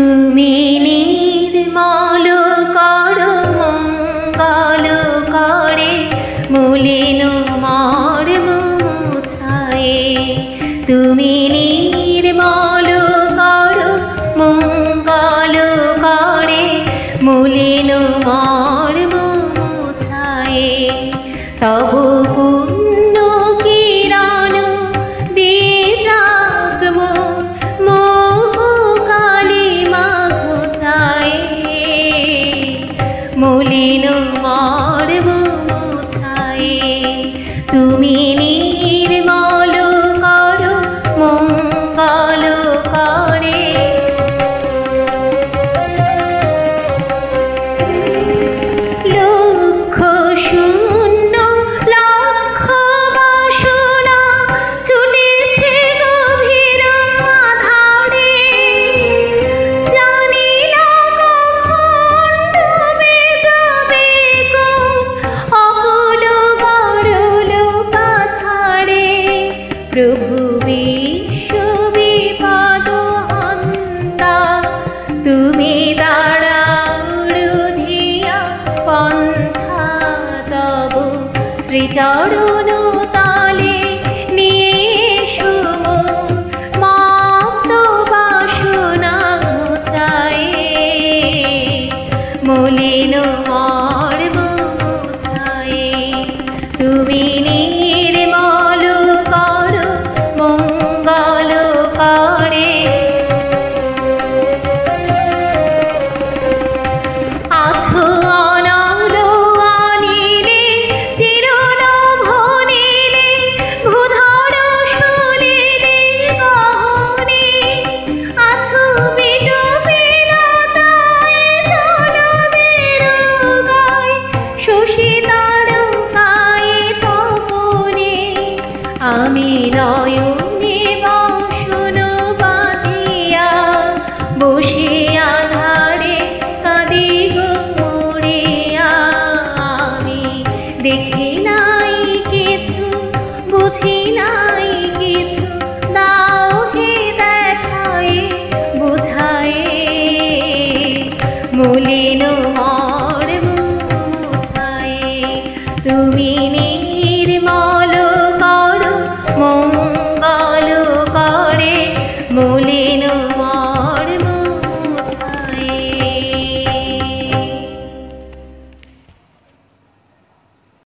তুমি নির্মল করো মঙ্গল করে মলিন মর্ম মুছায়ে। তুমি নির্মল করো মঙ্গল করে মলিন মর্ম মুছায়ে। তবু পুণ্য কিরণ দিয়ে জাগবো মোহ কালিমা ঘুচায়ে। মলিন মর্ম মুছায়ে। তুমি নির্মল করো মঙ্গল করে। লক্ষ শূন্য লক্ষ বাসনা ছুটেছে গভীর আধারে। জানি না কখন ডুবে যাবে গো অকুল গরল পাথারে। প্রভু বিশ্ব বিপদ হন্তা তুমি দাঁড়াও রুধিয়া পন্থা তব শ্রীচরণ তলে নিয়ে শুভ মত বাসনা ঘুচায়ে। মলিন মর্ম মুছায়ে। তুমি নির্মল করো মঙ্গল করে। আছো অনল অনিলে চিরনভনীলে ভূধর শুনিলে গহনে। আছো বিটুপিলতায় জনমের গায় শশী তারকায় তপনে। আমি নয়নে বাসন বাঁধিয়া বসে আধারে কাঁদি গো মরিয়া। আমি দেখি নাই কিছু বুঝি নাই কিছু দাও হে দেখায়ে বুঝায়ে। মলিন